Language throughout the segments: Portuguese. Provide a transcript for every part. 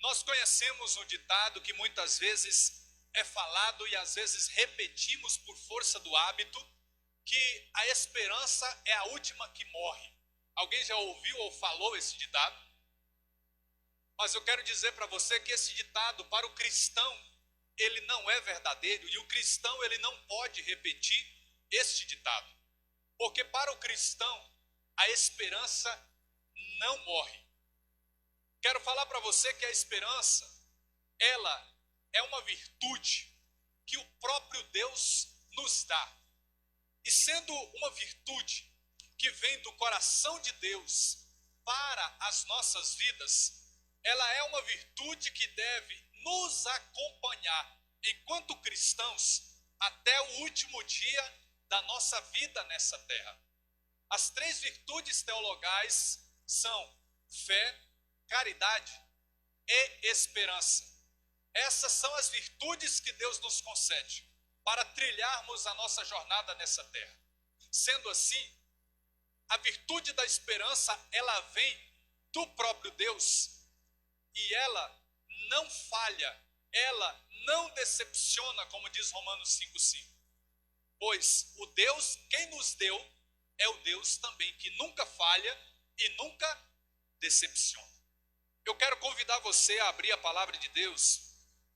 Nós conhecemos um ditado que muitas vezes é falado e às vezes repetimos por força do hábito, que a esperança é a última que morre. Alguém já ouviu ou falou esse ditado? Mas eu quero dizer para você que esse ditado para o cristão, ele não é verdadeiro, e o cristão ele não pode repetir este ditado. Porque para o cristão, a esperança não morre. Quero falar para você que a esperança, ela é uma virtude que o próprio Deus nos dá. E sendo uma virtude que vem do coração de Deus para as nossas vidas, ela é uma virtude que deve nos acompanhar enquanto cristãos até o último dia da nossa vida nessa terra. As 3 virtudes teologais são fé, caridade e esperança. Essas são as virtudes que Deus nos concede para trilharmos a nossa jornada nessa terra. Sendo assim, a virtude da esperança, ela vem do próprio Deus e ela não falha, ela não decepciona, como diz Romanos 5,5. Pois o Deus, quem nos deu, é o Deus também que nunca falha e nunca decepciona. Eu quero convidar você a abrir a palavra de Deus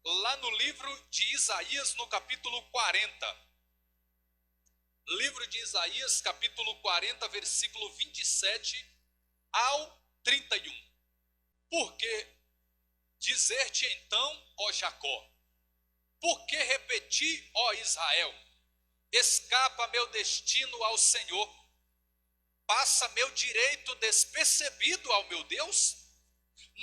lá no livro de Isaías, no capítulo 40. Livro de Isaías, capítulo 40, versículo 27 ao 31. Porque dizer-te então, ó Jacó, por que repetir, ó Israel, escapa meu destino ao Senhor, passa meu direito despercebido ao meu Deus?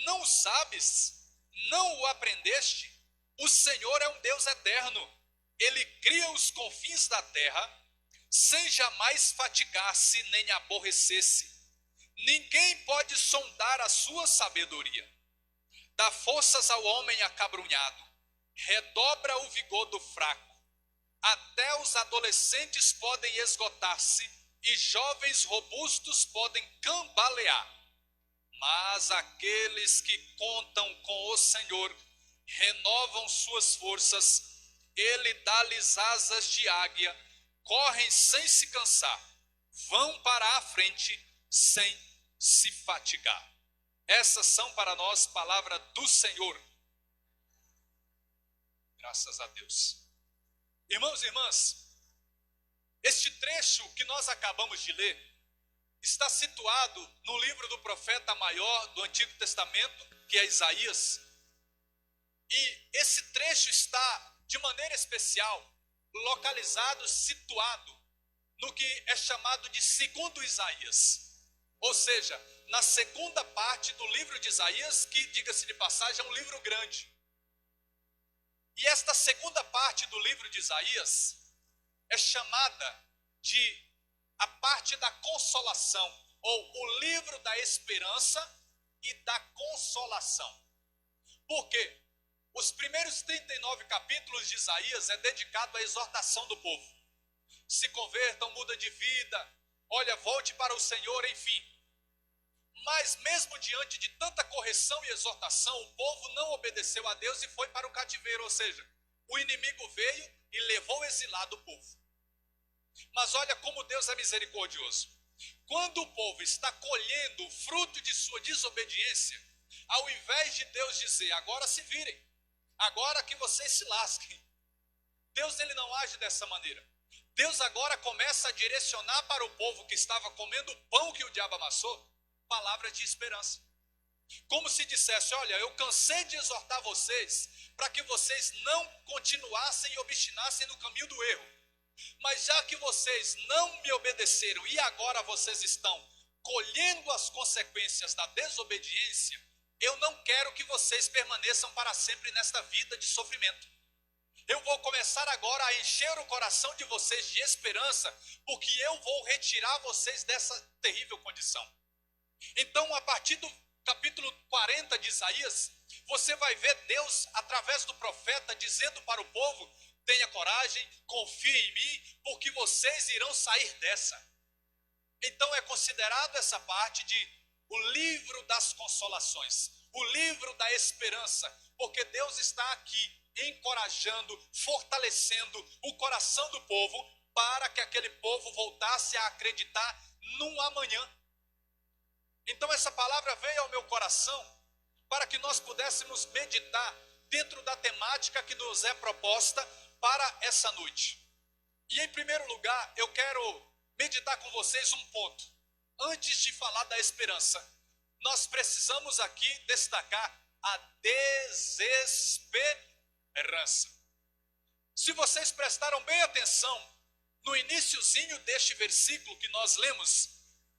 Não o sabes? Não o aprendeste? O Senhor é um Deus eterno. Ele cria os confins da terra, sem jamais fatigar-se nem aborrecer-se. Ninguém pode sondar a sua sabedoria. Dá forças ao homem acabrunhado, redobra o vigor do fraco. Até os adolescentes podem esgotar-se e jovens robustos podem cambalear. Mas aqueles que contam com o Senhor renovam suas forças, Ele dá-lhes asas de águia, correm sem se cansar, vão para a frente sem se fatigar. Essas são para nós palavras do Senhor. Graças a Deus. Irmãos e irmãs, este trecho que nós acabamos de ler está situado no livro do profeta maior do Antigo Testamento, que é Isaías. E esse trecho está, de maneira especial, localizado, situado no que é chamado de segundo Isaías. Ou seja, na segunda parte do livro de Isaías, que, diga-se de passagem, é um livro grande. E esta segunda parte do livro de Isaías é chamada de a parte da consolação, ou o livro da esperança e da consolação. Por quê? Os primeiros 39 capítulos de Isaías é dedicado à exortação do povo. Se convertam, muda de vida, olha, volte para o Senhor, enfim. Mas mesmo diante de tanta correção e exortação, o povo não obedeceu a Deus e foi para o cativeiro, ou seja, o inimigo veio e levou o exilado o povo. Mas olha como Deus é misericordioso. Quando o povo está colhendo o fruto de sua desobediência, ao invés de Deus dizer, agora se virem, agora que vocês se lasquem, Deus ele não age dessa maneira. Deus agora começa a direcionar para o povo que estava comendo o pão que o diabo amassou, palavras de esperança. Como se dissesse, olha, eu cansei de exortar vocês para que vocês não continuassem e obstinassem no caminho do erro. Mas já que vocês não me obedeceram e agora vocês estão colhendo as consequências da desobediência, eu não quero que vocês permaneçam para sempre nesta vida de sofrimento. Eu vou começar agora a encher o coração de vocês de esperança, porque eu vou retirar vocês dessa terrível condição. Então, a partir do capítulo 40 de Isaías, você vai ver Deus, através do profeta, dizendo para o povo, tenha coragem, confie em mim, porque vocês irão sair dessa. Então é considerado essa parte de o livro das consolações, o livro da esperança, porque Deus está aqui encorajando, fortalecendo o coração do povo para que aquele povo voltasse a acreditar num amanhã. Então essa palavra veio ao meu coração para que nós pudéssemos meditar dentro da temática que nos é proposta para essa noite. E em primeiro lugar, eu quero meditar com vocês um ponto. Antes de falar da esperança, nós precisamos aqui destacar a desesperança. Se vocês prestaram bem atenção, no iniciozinho deste versículo que nós lemos,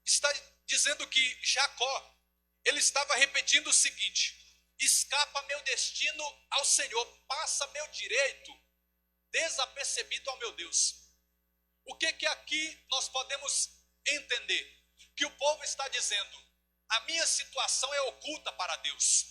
está dizendo que Jacó, ele estava repetindo o seguinte: escapa meu destino ao Senhor, passa meu direito desapercebido ao meu Deus. O que aqui nós podemos entender? Que o povo está dizendo: a minha situação é oculta para Deus,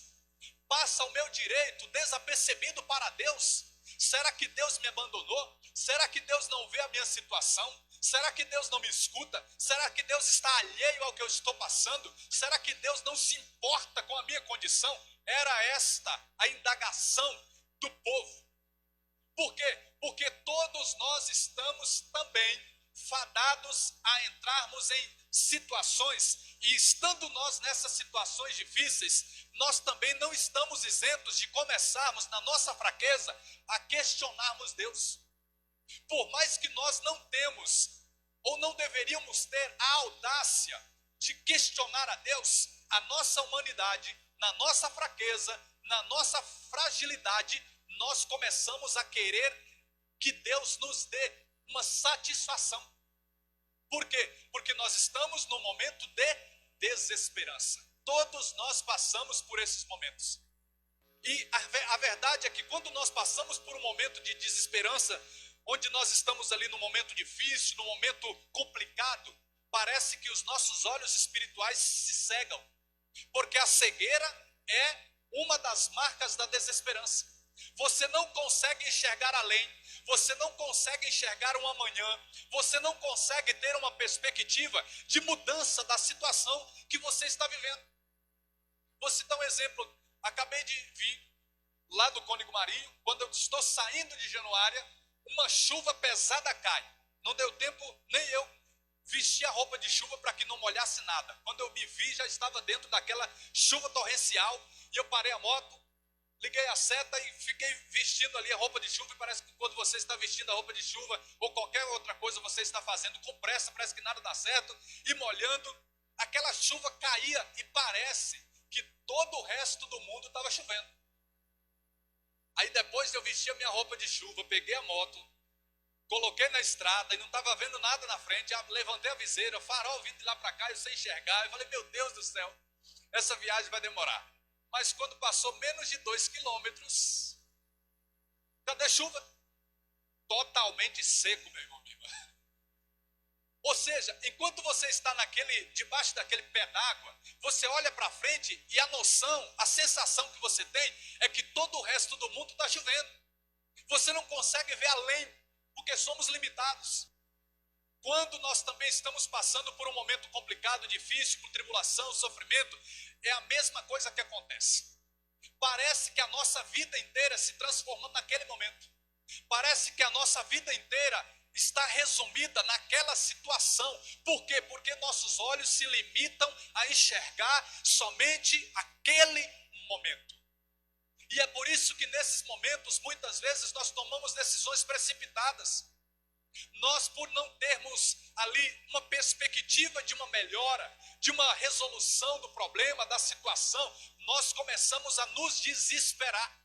passa o meu direito desapercebido para Deus. Será que Deus me abandonou? Será que Deus não vê a minha situação? Será que Deus não me escuta? Será que Deus está alheio ao que eu estou passando? Será que Deus não se importa com a minha condição? Era esta a indagação do povo. Por quê? Porque todos nós estamos também fadados a entrarmos em situações, e estando nós nessas situações difíceis, nós também não estamos isentos de começarmos na nossa fraqueza a questionarmos Deus. Por mais que nós não temos ou não deveríamos ter a audácia de questionar a Deus, a nossa humanidade, na nossa fraqueza, na nossa fragilidade, nós começamos a querer que Deus nos dê uma satisfação. Por quê? Porque nós estamos num momento de desesperança. Todos nós passamos por esses momentos. E a verdade é que quando nós passamos por um momento de desesperança, onde nós estamos ali num momento difícil, num momento complicado, parece que os nossos olhos espirituais se cegam. Porque a cegueira é uma das marcas da desesperança. Você não consegue enxergar além, você não consegue enxergar um amanhã, você não consegue ter uma perspectiva de mudança da situação que você está vivendo. Vou citar um exemplo. Acabei de vir lá do Cônego Marinho, quando eu estou saindo de Januária, uma chuva pesada cai. Não deu tempo nem eu vestir a roupa de chuva para que não molhasse nada. Quando eu me vi, já estava dentro daquela chuva torrencial, e eu parei a moto, liguei a seta e fiquei vestindo ali a roupa de chuva. E parece que quando você está vestindo a roupa de chuva ou qualquer outra coisa você está fazendo com pressa, parece que nada dá certo, e molhando, aquela chuva caía e parece que todo o resto do mundo estava chovendo. Aí depois eu vesti a minha roupa de chuva, peguei a moto, coloquei na estrada e não estava vendo nada na frente, levantei a viseira, o farol vindo de lá para cá, eu sem enxergar, eu falei: meu Deus do céu, essa viagem vai demorar. Mas quando passou menos de 2 quilômetros, cadê a chuva? Totalmente seco, meu irmão. Ou seja, enquanto você está debaixo daquele pé d'água, você olha para frente e a noção, a sensação que você tem é que todo o resto do mundo está chovendo. Você não consegue ver além, porque somos limitados. Quando nós também estamos passando por um momento complicado, difícil, por tribulação, sofrimento, é a mesma coisa que acontece. Parece que a nossa vida inteira se transformando naquele momento. Parece que a nossa vida inteira está resumida naquela situação. Por quê? Porque nossos olhos se limitam a enxergar somente aquele momento. E é por isso que nesses momentos, muitas vezes, nós tomamos decisões precipitadas. Nós, por não termos ali uma perspectiva de uma melhora, de uma resolução do problema, da situação, nós começamos a nos desesperar.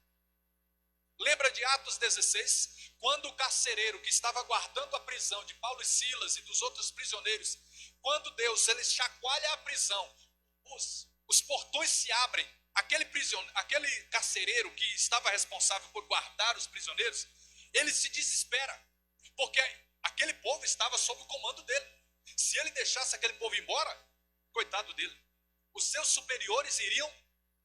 Lembra de Atos 16? Quando o carcereiro que estava guardando a prisão de Paulo e Silas e dos outros prisioneiros, quando Deus ele chacoalha a prisão, os portões se abrem, aquele carcereiro que estava responsável por guardar os prisioneiros, ele se desespera, porque aquele povo estava sob o comando dele. Se ele deixasse aquele povo embora, coitado dele, os seus superiores iriam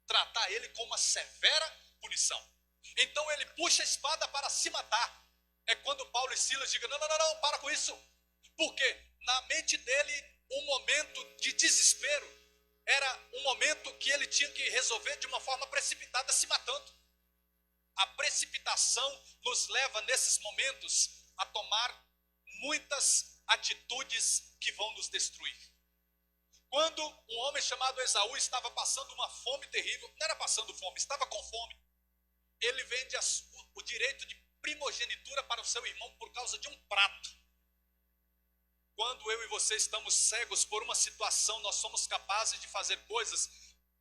tratar ele com uma severa punição. Então ele puxa a espada para se matar. É quando Paulo e Silas digam: não, para com isso. Porque na mente dele, um momento de desespero era um momento que ele tinha que resolver de uma forma precipitada, se matando. A precipitação nos leva nesses momentos a tomar muitas atitudes que vão nos destruir. Quando um homem chamado Esaú estava passando uma fome terrível, não era passando fome, estava com fome. Ele vende o direito de primogenitura para o seu irmão por causa de um prato. Quando eu e você estamos cegos por uma situação, nós somos capazes de fazer coisas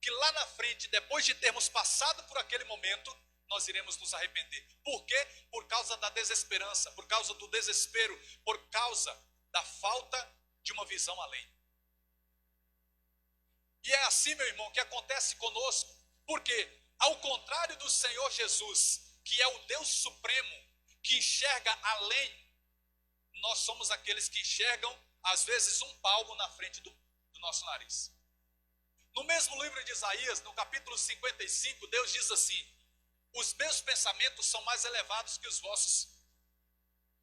que lá na frente, depois de termos passado por aquele momento, nós iremos nos arrepender. Por quê? Por causa da desesperança, por causa do desespero, por causa da falta de uma visão além. E é assim, meu irmão, que acontece conosco, porque ao contrário do Senhor Jesus, que é o Deus Supremo, que enxerga além, nós somos aqueles que enxergam, às vezes, um palmo na frente do nosso nariz. No mesmo livro de Isaías, no capítulo 55, Deus diz assim: os meus pensamentos são mais elevados que os vossos.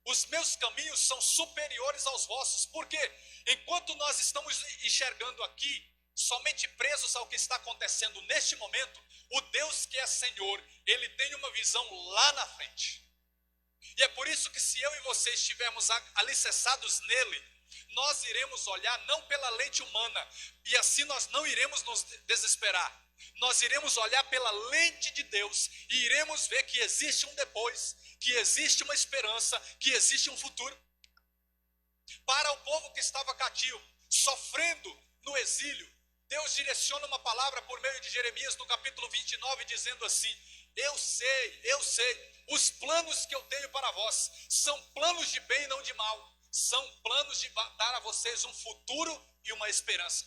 Os meus caminhos são superiores aos vossos. Por quê? Enquanto nós estamos enxergando aqui, somente presos ao que está acontecendo neste momento, o Deus que é Senhor, Ele tem uma visão lá na frente. E é por isso que se eu e você estivermos alicerçados nele, nós iremos olhar não pela lente humana, e assim nós não iremos nos desesperar. Nós iremos olhar pela lente de Deus e iremos ver que existe um depois, que existe uma esperança, que existe um futuro. Para o povo que estava cativo, sofrendo no exílio, Deus direciona uma palavra por meio de Jeremias no capítulo 29, dizendo assim: eu sei, os planos que eu tenho para vós são planos de bem e não de mal, são planos de dar a vocês um futuro e uma esperança.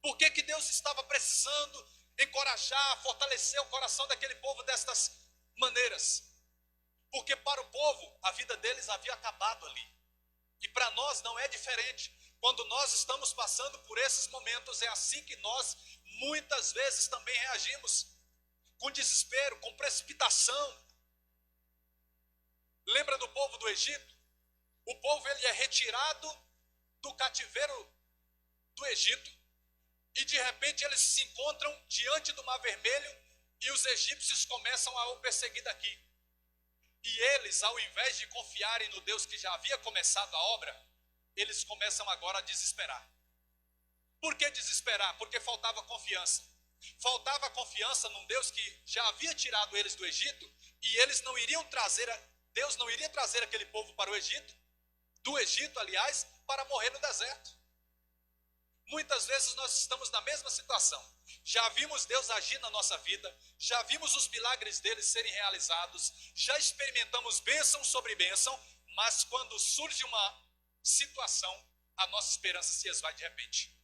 Por que Deus estava precisando encorajar, fortalecer o coração daquele povo destas maneiras? Porque para o povo, a vida deles havia acabado ali. E para nós não é diferente. Quando nós estamos passando por esses momentos, é assim que nós muitas vezes também reagimos. Com desespero, com precipitação. Lembra do povo do Egito? O povo ele é retirado do cativeiro do Egito. E de repente eles se encontram diante do Mar Vermelho e os egípcios começam a o perseguir daqui. E eles, ao invés de confiarem no Deus que já havia começado a obra, eles começam agora a desesperar. Por que desesperar? Porque faltava confiança. Faltava confiança num Deus que já havia tirado eles do Egito e eles não iriam trazer, Deus não iria trazer aquele povo para o Egito, do Egito, aliás, para morrer no deserto. Muitas vezes nós estamos na mesma situação. Já vimos Deus agir na nossa vida, já vimos os milagres dele serem realizados, já experimentamos bênção sobre bênção, mas quando surge uma situação, a nossa esperança se esvai de repente.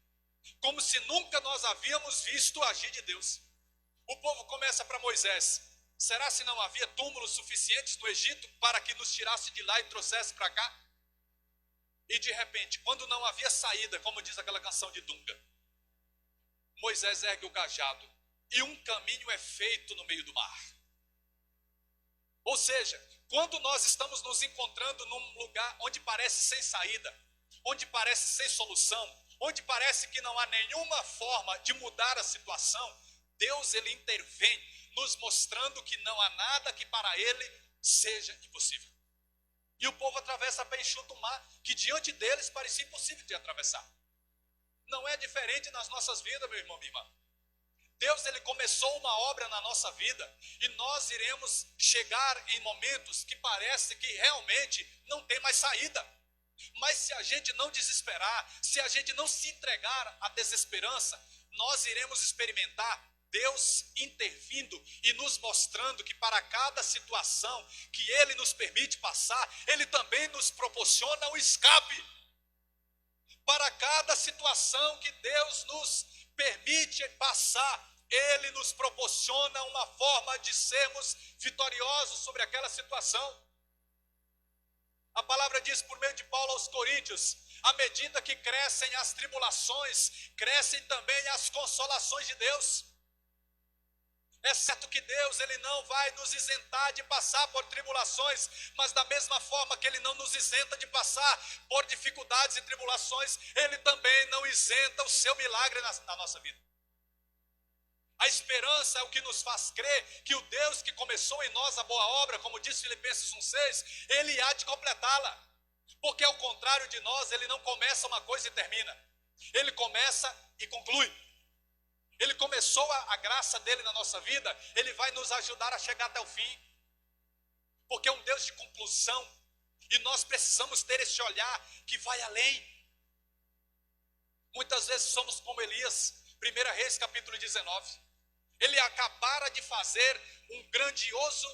Como se nunca nós havíamos visto agir de Deus. O povo começa para Moisés: será se não havia túmulos suficientes no Egito para que nos tirasse de lá e trouxesse para cá? E de repente, quando não havia saída, como diz aquela canção de Dunga, Moisés ergue o cajado e um caminho é feito no meio do mar. Ou seja, quando nós estamos nos encontrando num lugar onde parece sem saída, onde parece sem solução, onde parece que não há nenhuma forma de mudar a situação, Deus ele intervém, nos mostrando que não há nada que para ele seja impossível. E o povo atravessa a pé enxuto o mar, que diante deles parecia impossível de atravessar. Não é diferente nas nossas vidas, meu irmão, minha irmã. Deus ele começou uma obra na nossa vida e nós iremos chegar em momentos que parece que realmente não tem mais saída. Mas se a gente não desesperar, se a gente não se entregar à desesperança, nós iremos experimentar Deus intervindo e nos mostrando que para cada situação que Ele nos permite passar, Ele também nos proporciona um escape. Para cada situação que Deus nos permite passar, Ele nos proporciona uma forma de sermos vitoriosos sobre aquela situação. A palavra diz por meio de Paulo aos Coríntios: à medida que crescem as tribulações, crescem também as consolações de Deus. É certo que Deus, Ele não vai nos isentar de passar por tribulações, mas da mesma forma que Ele não nos isenta de passar por dificuldades e tribulações, Ele também não isenta o seu milagre na nossa vida. A esperança é o que nos faz crer que o Deus que começou em nós a boa obra, como diz Filipenses 1,6, Ele há de completá-la. Porque ao contrário de nós, Ele não começa uma coisa e termina. Ele começa e conclui. Ele começou a graça dele na nossa vida, Ele vai nos ajudar a chegar até o fim. Porque é um Deus de conclusão. E nós precisamos ter esse olhar que vai além. Muitas vezes somos como Elias, 1 Reis capítulo 19. Ele acabara de fazer um grandioso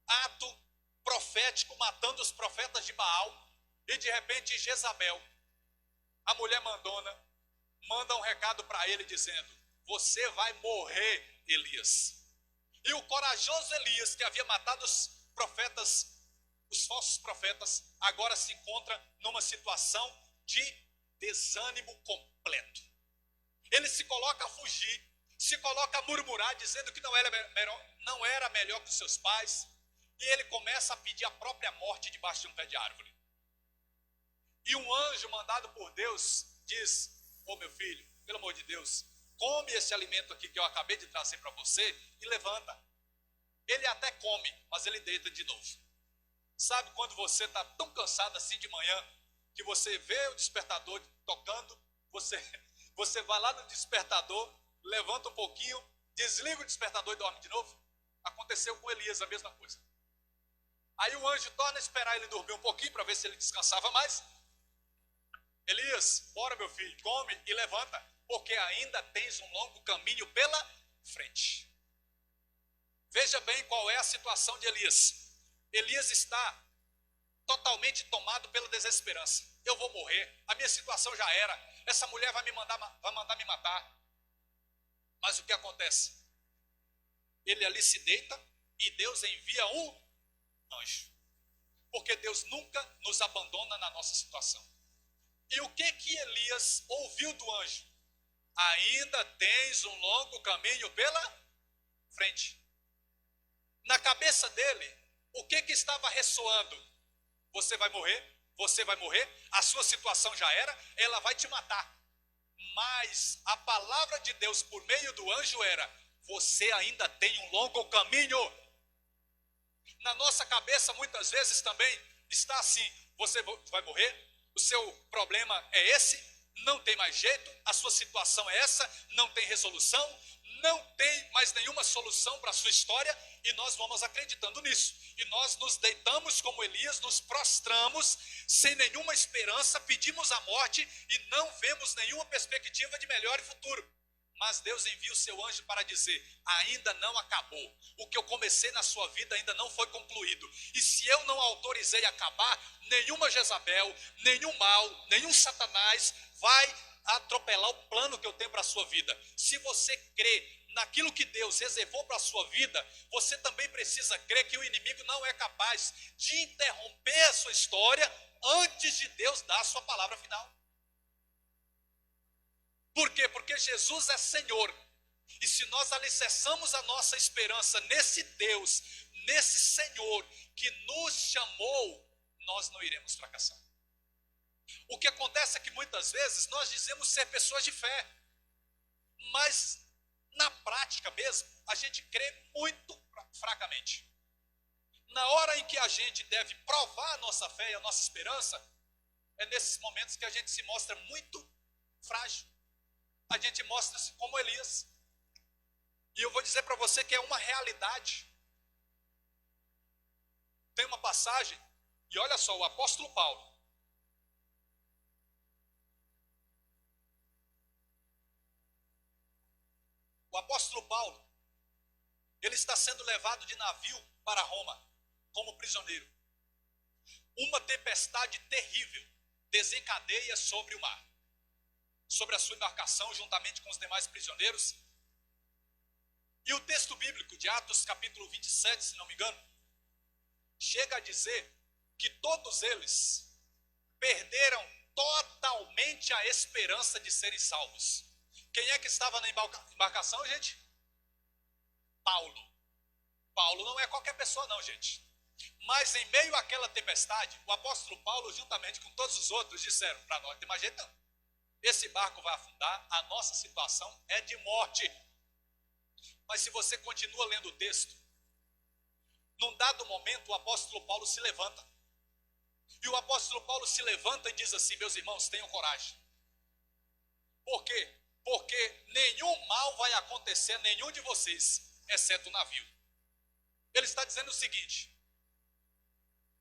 ato profético, matando os profetas de Baal. E de repente Jezabel, a mulher mandona, manda um recado para ele dizendo: você vai morrer, Elias. E o corajoso Elias, que havia matado os profetas, os falsos profetas, agora se encontra numa situação de desânimo completo. Ele se coloca a fugir, se coloca a murmurar, dizendo que não era melhor que os seus pais, e ele começa a pedir a própria morte debaixo de um pé de árvore. E um anjo mandado por Deus diz: ô meu filho, pelo amor de Deus, come esse alimento aqui que eu acabei de trazer para você e levanta. Ele até come, mas ele deita de novo. Sabe quando você está tão cansado assim de manhã, que você vê o despertador tocando, você vai lá no despertador, levanta um pouquinho, desliga o despertador e dorme de novo? Aconteceu com Elias a mesma coisa. Aí o anjo torna a esperar ele dormir um pouquinho para ver se ele descansava mais. Elias, bora meu filho, come e levanta, porque ainda tens um longo caminho pela frente. Veja bem qual é a situação de Elias. Elias está totalmente tomado pela desesperança. Eu vou morrer, a minha situação já era, essa mulher vai mandar me matar. Mas o que acontece? Ele ali se deita e Deus envia um anjo. Porque Deus nunca nos abandona na nossa situação. E o que Elias ouviu do anjo? Ainda tens um longo caminho pela frente. Na cabeça dele, o que estava ressoando? Você vai morrer, você vai morrer, a sua situação já era, ela vai te matar. Mas a palavra de Deus por meio do anjo era: você ainda tem um longo caminho. Na nossa cabeça muitas vezes também está assim: você vai morrer, o seu problema é esse, não tem mais jeito, a sua situação é essa, não tem resolução, não tem mais nenhuma solução para a sua história, e nós vamos acreditando nisso. E nós nos deitamos como Elias, nos prostramos, sem nenhuma esperança, pedimos a morte e não vemos nenhuma perspectiva de melhor futuro. Mas Deus envia o seu anjo para dizer: ainda não acabou. O que eu comecei na sua vida ainda não foi concluído. E se eu não autorizei acabar, nenhuma Jezabel, nenhum mal, nenhum Satanás vai atropelar o plano que eu tenho para a sua vida. Se você crê naquilo que Deus reservou para a sua vida, você também precisa crer que o inimigo não é capaz de interromper a sua história antes de Deus dar a sua palavra final. Por quê? Porque Jesus é Senhor. E se nós alicerçamos a nossa esperança nesse Deus, nesse Senhor que nos chamou, nós não iremos fracassar. O que acontece é que muitas vezes nós dizemos ser pessoas de fé, mas na prática mesmo, a gente crê muito fracamente. Na hora em que a gente deve provar a nossa fé e a nossa esperança, é nesses momentos que a gente se mostra muito frágil. A gente mostra-se como Elias. E eu vou dizer para você que é uma realidade. Tem uma passagem, e olha só, o apóstolo Paulo. O apóstolo Paulo, ele está sendo levado de navio para Roma, como prisioneiro. Uma tempestade terrível desencadeia sobre o mar, sobre a sua embarcação, juntamente com os demais prisioneiros. E o texto bíblico de Atos capítulo 27, se não me engano, chega a dizer que todos eles perderam totalmente a esperança de serem salvos. Quem é que estava na embarcação, gente? Paulo não é qualquer pessoa não, gente. Mas em meio àquela tempestade, o apóstolo Paulo, juntamente com todos os outros, disseram: para nós não tem mais jeito não. Esse barco vai afundar, a nossa situação é de morte. Mas se você continua lendo o texto, num dado momento o apóstolo Paulo se levanta. E o apóstolo Paulo se levanta e diz assim: meus irmãos, tenham coragem. Por quê? Porque nenhum mal vai acontecer a nenhum de vocês, exceto o navio. Ele está dizendo o seguinte: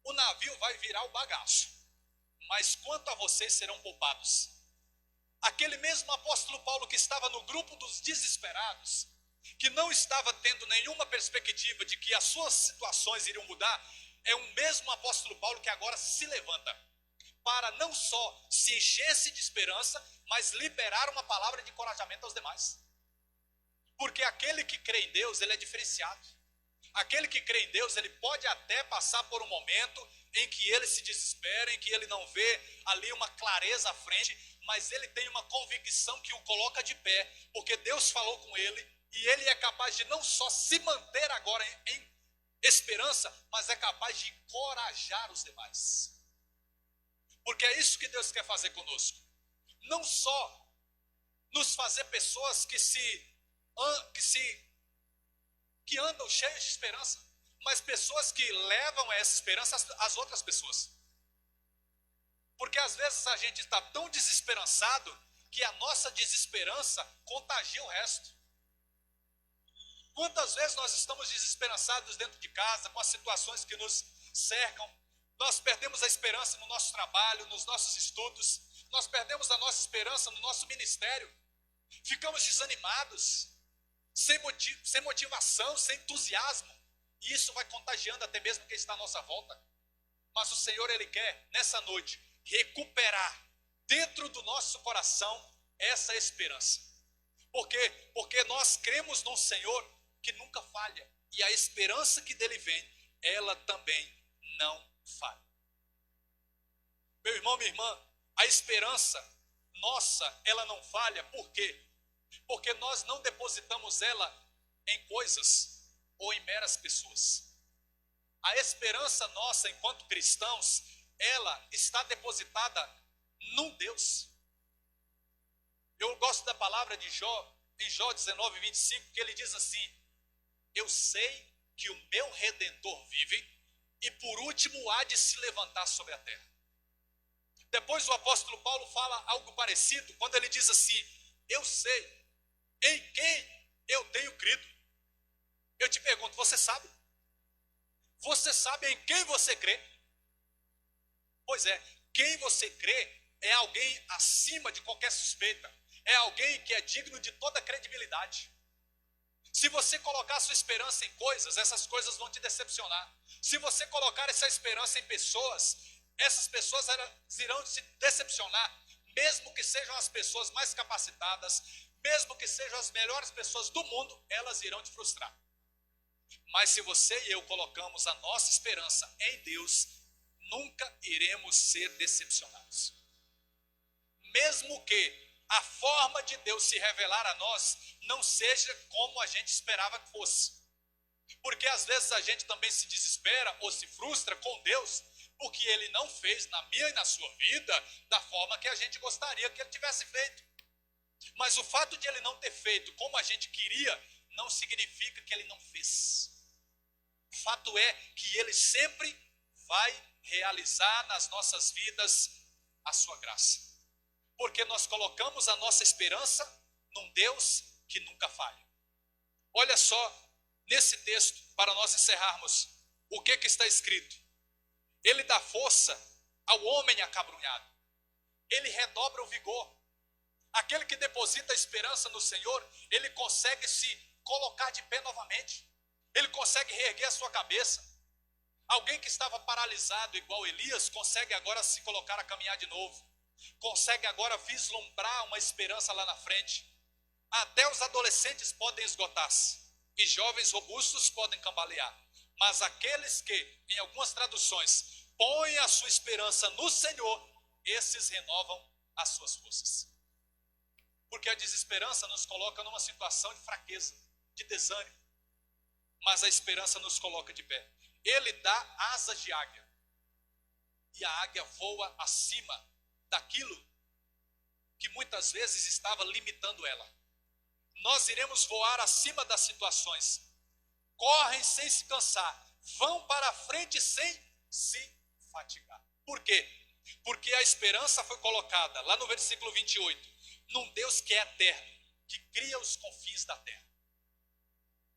o navio vai virar o bagaço, mas quanto a vocês serão poupados. Aquele mesmo apóstolo Paulo que estava no grupo dos desesperados, que não estava tendo nenhuma perspectiva de que as suas situações iriam mudar, é o mesmo apóstolo Paulo que agora se levanta para não só se encher-se de esperança, mas liberar uma palavra de encorajamento aos demais. Porque aquele que crê em Deus, ele é diferenciado. Aquele que crê em Deus, ele pode até passar por um momento em que ele se desespera, em que ele não vê ali uma clareza à frente, mas ele tem uma convicção que o coloca de pé, porque Deus falou com ele, e ele é capaz de não só se manter agora em esperança, mas é capaz de encorajar os demais. Porque é isso que Deus quer fazer conosco. Não só nos fazer pessoas que andam cheias de esperança, mas pessoas que levam essa esperança às outras pessoas. Porque às vezes a gente está tão desesperançado que a nossa desesperança contagia o resto. Quantas vezes nós estamos desesperançados dentro de casa, com as situações que nos cercam, nós perdemos a esperança no nosso trabalho, nos nossos estudos, nós perdemos a nossa esperança no nosso ministério, ficamos desanimados, sem motivação, sem entusiasmo, e isso vai contagiando até mesmo quem está à nossa volta. Mas o Senhor, Ele quer, nessa noite, recuperar dentro do nosso coração essa esperança. Por quê? Porque nós cremos num Senhor que nunca falha, e a esperança que dele vem, ela também não falha. Meu irmão, minha irmã, a esperança nossa, ela não falha. Por quê? Porque nós não depositamos ela em coisas ou em meras pessoas. A esperança nossa enquanto cristãos, ela está depositada num Deus. Eu gosto da palavra de Jó, em Jó 19, 25, que ele diz assim: eu sei que o meu Redentor vive, e por último há de se levantar sobre a terra. Depois o apóstolo Paulo fala algo parecido, quando ele diz assim: eu sei em quem eu tenho crido. Eu te pergunto, você sabe? Você sabe em quem você crê? Pois é, quem você crê é alguém acima de qualquer suspeita, é alguém que é digno de toda credibilidade. Se você colocar sua esperança em coisas, essas coisas vão te decepcionar. Se você colocar essa esperança em pessoas, essas pessoas irão te decepcionar, mesmo que sejam as pessoas mais capacitadas, mesmo que sejam as melhores pessoas do mundo, elas irão te frustrar. Mas se você e eu colocamos a nossa esperança em Deus, nunca iremos ser decepcionados. Mesmo que a forma de Deus se revelar a nós não seja como a gente esperava que fosse. Porque às vezes a gente também se desespera ou se frustra com Deus, porque Ele não fez na minha e na sua vida da forma que a gente gostaria que Ele tivesse feito. Mas o fato de Ele não ter feito como a gente queria, não significa que Ele não fez. O fato é que Ele sempre vai realizar nas nossas vidas a sua graça. Porque nós colocamos a nossa esperança num Deus que nunca falha. Olha só, nesse texto, para nós encerrarmos, o que está escrito? Ele dá força ao homem acabrunhado. Ele redobra o vigor. Aquele que deposita a esperança no Senhor, ele consegue se colocar de pé novamente. Ele consegue reerguer a sua cabeça. Alguém que estava paralisado igual Elias, consegue agora se colocar a caminhar de novo. Consegue agora vislumbrar uma esperança lá na frente. Até os adolescentes podem esgotar-se, e jovens robustos podem cambalear. Mas aqueles que, em algumas traduções, põem a sua esperança no Senhor, esses renovam as suas forças. Porque a desesperança nos coloca numa situação de fraqueza, de desânimo. mas a esperança nos coloca de pé. Ele dá asas de águia. E a águia voa acima daquilo que muitas vezes estava limitando ela. Nós iremos voar acima das situações. Correm sem se cansar. Vão para a frente sem se fatigar. Por quê? Porque a esperança foi colocada, lá no versículo 28, num Deus que é eterno, que cria os confins da terra.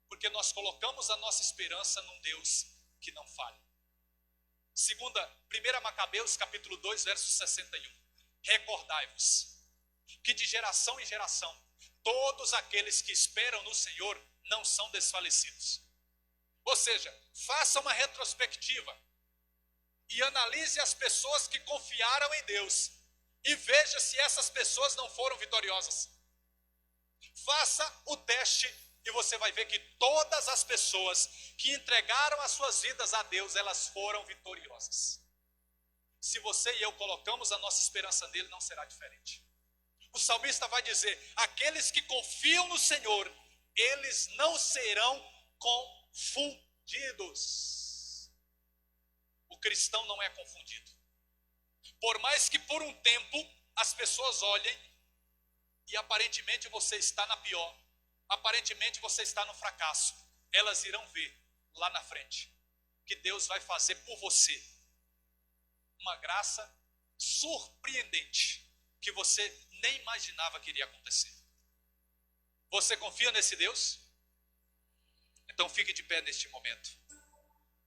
Porque nós colocamos a nossa esperança num Deus que não falha. Segunda, 1 Macabeus, capítulo 2, verso 61. Recordai-vos que de geração em geração, todos aqueles que esperam no Senhor não são desfalecidos. Ou seja, faça uma retrospectiva e analise as pessoas que confiaram em Deus e veja se essas pessoas não foram vitoriosas. Faça o teste e você vai ver que todas as pessoas que entregaram as suas vidas a Deus, elas foram vitoriosas. Se você e eu colocamos a nossa esperança nele, não será diferente. O salmista vai dizer: aqueles que confiam no Senhor, eles não serão confundidos. O cristão não é confundido. Por mais que por um tempo as pessoas olhem e aparentemente você está na pior, aparentemente você está no fracasso, elas irão ver lá na frente que Deus vai fazer por você uma graça surpreendente que você nem imaginava que iria acontecer. Você confia nesse Deus? Então fique de pé neste momento.